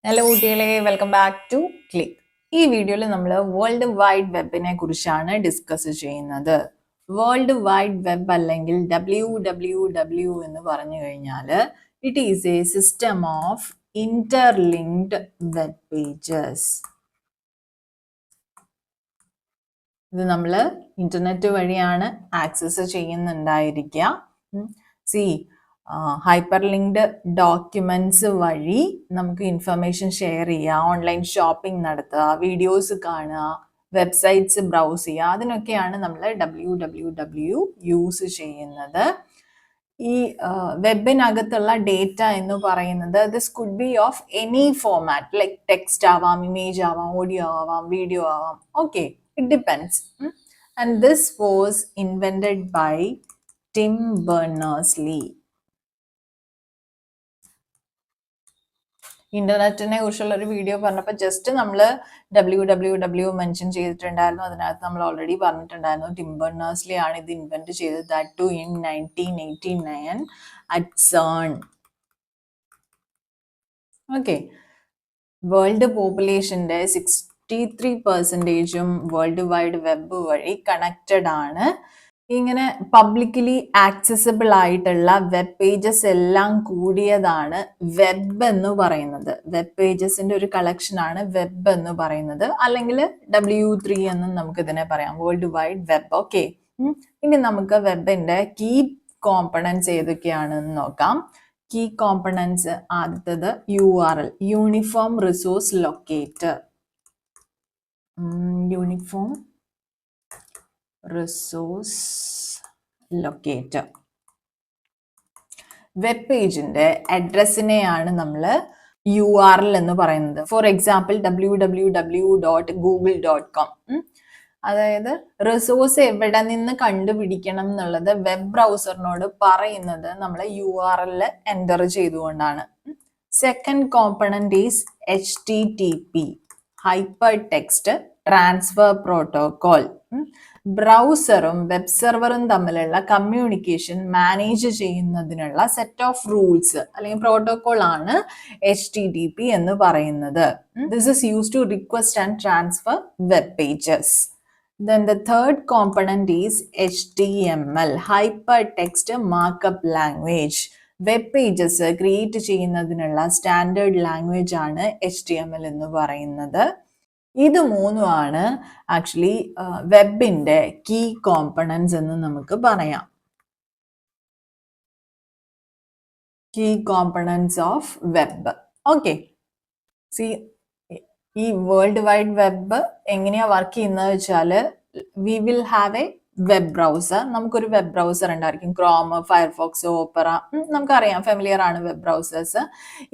Hello കുട്ടികളെ, welcome back to click. ഈ വീഡിയോയിൽ നമ്മൾ വേൾഡ് വൈഡ് വെബിനെ കുറിച്ചാണ് ഡിസ്കസ് ചെയ്യുന്നത്. വേൾഡ് വൈഡ് വെബ് അല്ലെങ്കിൽ WWW എന്ന് പറഞ്ഞു കഴിഞ്ഞാൽ it is A system of interlinked web pages. ഇത് നമ്മൾ ഇന്റർനെറ്റ് വഴിയാണ് ആക്സസ് ചെയ്യുന്നുണ്ടായിരിക്കുക. ഹൈപ്പർ ലിങ്ക്ഡ് ഡോക്യുമെന്റ്സ് വഴി നമുക്ക് ഇൻഫർമേഷൻ ഷെയർ ചെയ്യുക, ഓൺലൈൻ ഷോപ്പിംഗ് നടത്തുക, വീഡിയോസ് കാണുക, വെബ്സൈറ്റ്സ് ബ്രൗസ് ചെയ്യുക, അതിനൊക്കെയാണ് നമ്മൾ WWW യൂസ് ചെയ്യുന്നത്. ഈ വെബിനകത്തുള്ള ഡേറ്റ എന്ന് പറയുന്നത് this could be of any format, like text ആവാം, ഇമേജ് ആവാം, ഓഡിയോ ആവാം, വീഡിയോ ആവാം. Okay, it depends. And this was invented by Tim Berners Lee. ഇന്റർനെറ്റിനെ കുറിച്ചുള്ള ഒരു വീഡിയോ പറഞ്ഞപ്പോൾ ജസ്റ്റ് നമ്മൾ WWW മെൻഷൻ ചെയ്തിട്ടുണ്ടായിരുന്നു. അതിനകത്ത് നമ്മൾ ഓൾറെഡി പറഞ്ഞിട്ടുണ്ടായിരുന്നു ടിം ബെർണേഴ്സ്-ലീ ആണ് ഇത് ഇൻവെന്റ് ചെയ്തത്. That too in 1989 at CERN. Okay, world പോപ്പുലേഷന്റെ 63% വേൾഡ് വൈഡ് വെബ് വഴി കണക്റ്റഡ് ആണ്. ഇങ്ങനെ പബ്ലിക്കലി ആക്സസിബിൾ ആയിട്ടുള്ള വെബ് പേജസ് എല്ലാം കൂടിയതാണ് വെബ് എന്ന് പറയുന്നത്. വെബ് പേജസിന്റെ ഒരു കളക്ഷൻ ആണ് വെബ് എന്ന് പറയുന്നത്, അല്ലെങ്കിൽ W3 എന്നും നമുക്ക് ഇതിനെ പറയാം, വേൾഡ് വൈഡ് വെബ്. ഓക്കെ, ഇനി നമുക്ക് വെബിന്റെ കീ കോമ്പണൻസ് ഏതൊക്കെയാണെന്ന് നോക്കാം. കീ കോമ്പണൻസ് ആദ്യത്തത് URL, uniform resource locator. Uniform resource locator. Web പേജിന്റെ അഡ്രസ്സിനെയാണ് നമ്മൾ URL എന്ന് പറയുന്നത്. For example www.google.com. അതായത് റിസോഴ്സ് എവിടെ നിന്ന് കണ്ടുപിടിക്കണം എന്നുള്ളത് വെബ് ബ്രൗസറിനോട് പറയുന്നത് നമ്മൾ URL എൻ്റർ ചെയ്തുകൊണ്ടാണ്. Second component is HTTP, hyper text transfer protocol. ബ്രൗസറും വെബ് സെർവറും തമ്മിലുള്ള കമ്മ്യൂണിക്കേഷൻ മാനേജ് ചെയ്യുന്നതിനുള്ള സെറ്റ് ഓഫ് റൂൾസ് അല്ലെങ്കിൽ പ്രോട്ടോകോൾ ആണ് HTTP എന്ന് പറയുന്നത്. This is used to request and transfer web pages. Then the third component is HTML, hypertext markup language. Web pages create ചെയ്യുന്നതിനുള്ള standard language ആണ് HTML എന്ന് പറയുന്നത്. ഇത് മൂന്നുമാണ് ആക്ച്വലി വെബിന്റെ കീ കോമ്പണൻസ് എന്ന് നമുക്ക് പറയാം. Key components of web. Okay, ഈ വേൾഡ് വൈഡ് വെബ് എങ്ങനെയാ വർക്ക് ചെയ്യുന്നത് വെച്ചാൽ we will have a web browser. നമുക്കൊരു വെബ് ബ്രൗസർ ഉണ്ടായിരിക്കും, ക്രോം, ഫയർഫോക്സ്, ഓപ്പറ, നമുക്കറിയാം, ഫെമിലിയർ ആണ് വെബ് ബ്രൗസേഴ്സ്.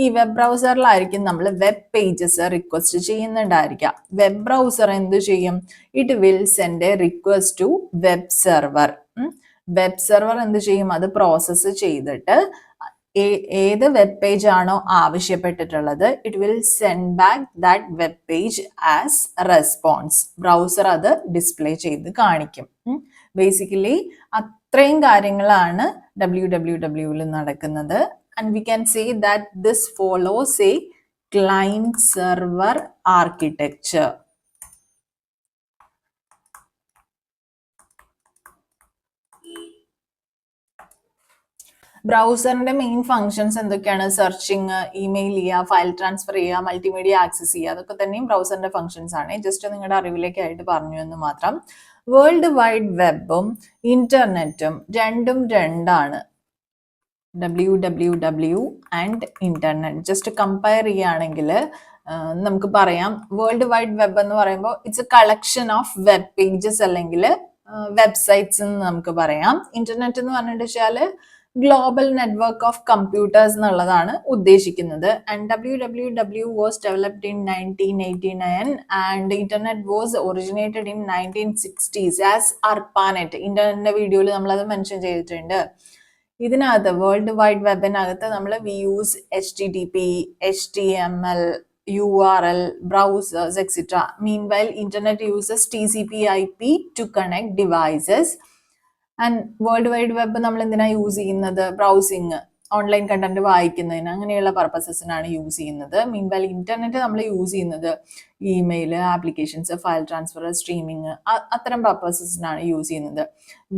ഈ വെബ് ബ്രൗസറിലായിരിക്കും നമ്മൾ വെബ് പേജസ് റിക്വസ്റ്റ് ചെയ്യുന്നുണ്ടായിരിക്കാം. വെബ് ബ്രൗസർ എന്ത് ചെയ്യും? It will send a request to web server. Web server എന്ത് ചെയ്യും? അത് പ്രോസസ്സ് ചെയ്തിട്ട് ഏത് വെബ് പേജ് ആണോ ആവശ്യപ്പെട്ടിട്ടുള്ളത് it will send back that web page as response. Browser അത് ഡിസ്പ്ലേ ചെയ്ത് കാണിക്കും. ബേസിക്കലി അത്രയും കാര്യങ്ങളാണ് WWW നടക്കുന്നത്. And we can say that this follows a client server architecture. ബ്രൗസറിന്റെ മെയിൻ ഫങ്ഷൻസ് എന്തൊക്കെയാണ്? സെർച്ചിങ്, ഇമെയിൽ ചെയ്യുക, ഫയൽ ട്രാൻസ്ഫർ ചെയ്യുക, മൾട്ടിമീഡിയ ആക്സസ് ചെയ്യുക, അതൊക്കെ തന്നെയും ബ്രൗസറിന്റെ ഫങ്ഷൻസ് ആണ്. ജസ്റ്റ് നിങ്ങളുടെ അറിവിലേക്കായിട്ട് പറഞ്ഞു എന്ന് മാത്രം. വേൾഡ് വൈഡ് വെബും ഇന്റർനെറ്റും രണ്ടും രണ്ടാണ്. WWW and internet just compare ചെയ്യുകയാണെങ്കിൽ നമുക്ക് പറയാം വേൾഡ് വൈഡ് വെബ് എന്ന് പറയുമ്പോൾ it's A collection of web pages അല്ലെങ്കിൽ വെബ്സൈറ്റ്സ് എന്ന് നമുക്ക് പറയാം. ഇന്റർനെറ്റ് എന്ന് പറഞ്ഞിട്ട് വെച്ചാൽ ഗ്ലോബൽ നെറ്റ്വർക്ക് ഓഫ് കമ്പ്യൂട്ടേഴ്സ് എന്നുള്ളതാണ് ഉദ്ദേശിക്കുന്നത്. And WWW was developed in 1989 and internet was originated in 1960s as ARPANET. ഇന്റർനെറ്റിന്റെ വീഡിയോയിൽ നമ്മളത് മെൻഷൻ ചെയ്തിട്ടുണ്ട്. ഇതിനകത്ത് വേൾഡ് വൈഡ് വെബിനകത്ത് നമ്മൾ we use HTTP, HTML, URL, browsers, etc. Meanwhile, internet uses TCP/IP to connect devices. And world wide web നമ്മൾ എന്തിനാ use ചെയ്യുന്നത്? Browsing. Online content വായിക്കുന്നതിന് അങ്ങനെയുള്ള പർപ്പസസിനാണ് യൂസ് ചെയ്യുന്നത്. മീൻവൈൽ ഇന്റർനെറ്റ് നമ്മൾ യൂസ് ചെയ്യുന്നത് email, applications, file transfer, streaming അത്തരം പർപ്പസസിനാണ് യൂസ് ചെയ്യുന്നത്.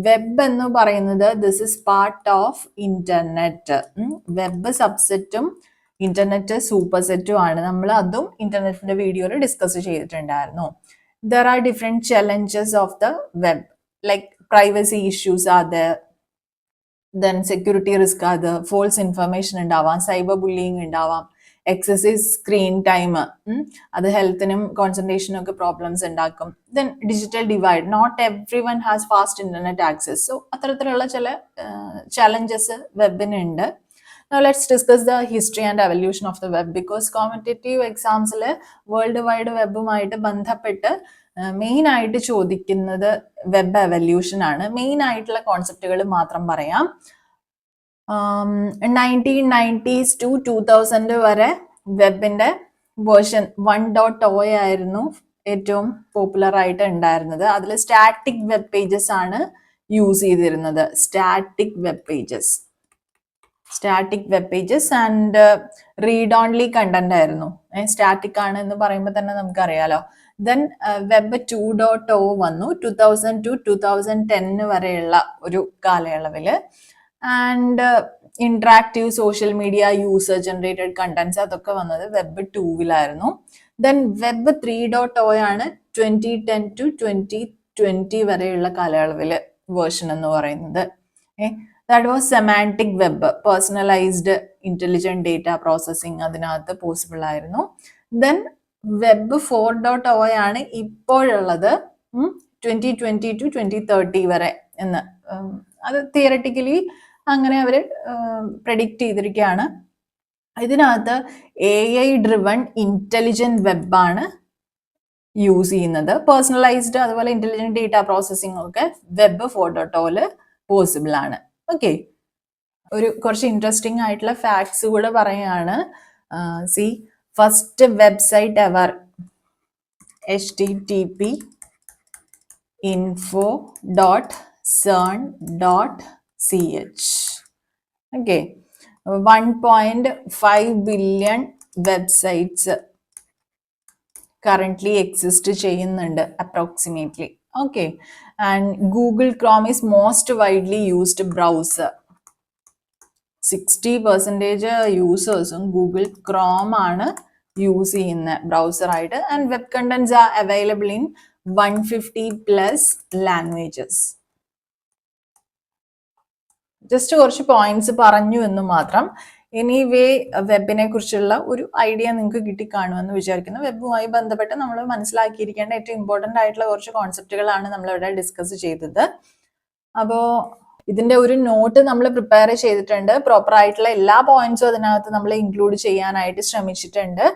വെബ് എന്ന് പറയുന്നത് this is part of internet. Web സബ്സെറ്റും ഇന്റർനെറ്റ് സൂപ്പർ സെറ്റും ആണ്. നമ്മൾ അതും ഇന്റർനെറ്റിന്റെ വീഡിയോയിൽ ഡിസ്കസ് ചെയ്തിട്ടുണ്ടായിരുന്നു. There are different challenges of the web, like privacy issues are there, then security risk are there, false information ഉണ്ടാവാം, cyber bullying ഉണ്ടാവാം, excessive screen time, അത് ഹെൽത്തിനും കോൺസെൻട്രേഷനും ഒക്കെ പ്രോബ്ലംസ് ഉണ്ടാക്കും. Then digital divide, not everyone has fast internet access. So അത്തരത്തിലുള്ള ചില challenges വെബിനുണ്ട്. Now let's discuss the history and evolution of the web, because competitive exams'il world wide webുമായിട്ട് ബന്ധപ്പെട്ട് main ആയിട്ട് ചോദിക്കുന്നത് web evolution ആണ്. Main ആയിട്ടുള്ള കോൺസെപ്റ്റുകൾ മാത്രം പറയാം. 1990s to 2000 വരെ വെബിന്റെ വേർഷൻ 1.0 ആയിരുന്നു ഏറ്റവും പോപ്പുലർ ആയിട്ട് ഉണ്ടായിരുന്നത്. അതിൽ സ്റ്റാറ്റിക് വെബ് പേജസ് ആണ് യൂസ് ചെയ്തിരുന്നത്. Static web pages and read only content ആയിരുന്നു. സ്റ്റാറ്റിക് ആണ് എന്ന് പറയുമ്പോൾ തന്നെ നമുക്കറിയാലോ. ദെൻ വെബ് 2.0 വന്നു 2000 to 2010 വരെയുള്ള ഒരു കാലയളവില്. And interactive social media user generated contents അതൊക്കെ വന്നത് വെബ് 2-ലായിരുന്നു. ദെൻ വെബ് 3.0 ആണ് 2010 to 2020 വരെയുള്ള കാലയളവില് വേർഷൻ എന്ന് പറയുന്നത്. That was semantic web, personalized intelligent data processing അതിനകത്ത് പോസിബിൾ ആയിരുന്നു. ദെൻ വെബ് 4.0 ആണ് ഇപ്പോഴുള്ളത് 2020 to 2030 വരെ എന്ന്. അത് തിയററ്റിക്കലി അങ്ങനെ അവർ പ്രെഡിക്റ്റ് ചെയ്തിരിക്കുകയാണ്. ഇതിനകത്ത് AI ഡ്രിവൺ ഇന്റലിജന്റ് വെബാണ് യൂസ് ചെയ്യുന്നത്. പേഴ്സണലൈസ്ഡ് അതുപോലെ ഇന്റലിജന്റ് ഡേറ്റ പ്രോസസ്സിംഗ് ഒക്കെ വെബ് 4.0 പോസിബിൾ ആണ്. ഓക്കെ, കുറച്ച് ഇൻട്രസ്റ്റിംഗ് ആയിട്ടുള്ള ഫാക്ട്സ് കൂടെ പറയാണ്. C, first website ever http://info.cern.ch. Okay, 1.5 billion websites currently exist ചെയ്യുന്നുണ്ട് approximately. Okay, and Google Chrome is most widely used browser. 60% യൂസേഴ്സും ഗൂഗിൾ ക്രോം ആണ് യൂസ് ചെയ്യുന്ന ബ്രൗസർ ആയിട്ട്. And web contents are available in 150+ languages. Just കുറച്ച് points പറഞ്ഞു എന്ന് മാത്രം. Anyway വെബിനെ കുറിച്ചുള്ള ഒരു ഐഡിയ നിങ്ങൾക്ക് കിട്ടിക്കാണുമെന്ന് വിചാരിക്കുന്നു. വെബുമായി ബന്ധപ്പെട്ട് നമ്മൾ മനസ്സിലാക്കിയിരിക്കേണ്ട ഏറ്റവും ഇമ്പോർട്ടൻ്റ് ആയിട്ടുള്ള കുറച്ച് കോൺസെപ്റ്റുകളാണ് നമ്മളിവിടെ ഡിസ്കസ് ചെയ്തത്. അപ്പോൾ ഇതിന്റെ ഒരു നോട്ട് നമ്മൾ പ്രിപ്പയർ ചെയ്തിട്ടുണ്ട്. പ്രോപ്പർ ആയിട്ടുള്ള എല്ലാ പോയിന്റ്സും അതിനകത്ത് നമ്മൾ ഇൻക്ലൂഡ് ചെയ്യാനായിട്ട് ശ്രമിച്ചിട്ടുണ്ട്.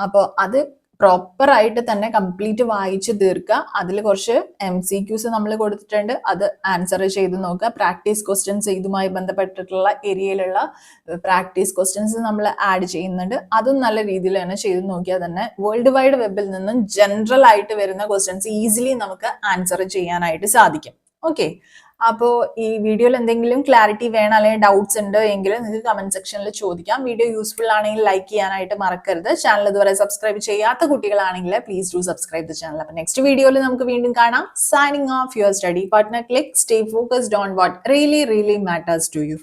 അപ്പോൾ അത് പ്രോപ്പർ ആയിട്ട് തന്നെ കംപ്ലീറ്റ് വായിച്ച് തീർക്കുക. അതിൽ കുറച്ച് MCQs നമ്മൾ കൊടുത്തിട്ടുണ്ട്, അത് ആൻസർ ചെയ്ത് നോക്കുക. പ്രാക്ടീസ് ക്വസ്റ്റ്യൻസ് ഇതുമായി ബന്ധപ്പെട്ടിട്ടുള്ള ഏരിയയിലുള്ള പ്രാക്ടീസ് ക്വസ്റ്റ്യൻസ് നമ്മൾ ആഡ് ചെയ്യുന്നുണ്ട്. അതും നല്ല രീതിയിൽ തന്നെ ചെയ്ത് നോക്കിയാൽ തന്നെ വേൾഡ് വൈഡ് വെബിൽ നിന്നും ജനറൽ ആയിട്ട് വരുന്ന ക്വസ്റ്റ്യൻസ് ഈസിലി നമുക്ക് ആൻസർ ചെയ്യാനായിട്ട് സാധിക്കും. ഓക്കെ, അപ്പോൾ ഈ വീഡിയോയിൽ എന്തെങ്കിലും ക്ലാരിറ്റി വേണം അല്ലെങ്കിൽ ഡൗട്ട്സ് ഉണ്ട് എങ്കിൽ നിങ്ങൾക്ക് കമന്റ് സെക്ഷനിൽ ചോദിക്കാം. വീഡിയോ യൂസ്ഫുൾ ആണെങ്കിൽ ലൈക്ക് ചെയ്യാനായിട്ട് മറക്കരുത്. ചാനൽ ഇതുവരെ സബ്സ്ക്രൈബ് ചെയ്യാത്ത കുട്ടികളാണെങ്കിൽ please do subscribe the channel. അപ്പോൾ നെക്സ്റ്റ് വീഡിയോയിൽ നമുക്ക് വീണ്ടും കാണാം. Signing off, your study partner. Click, stay focused on what really matters to U.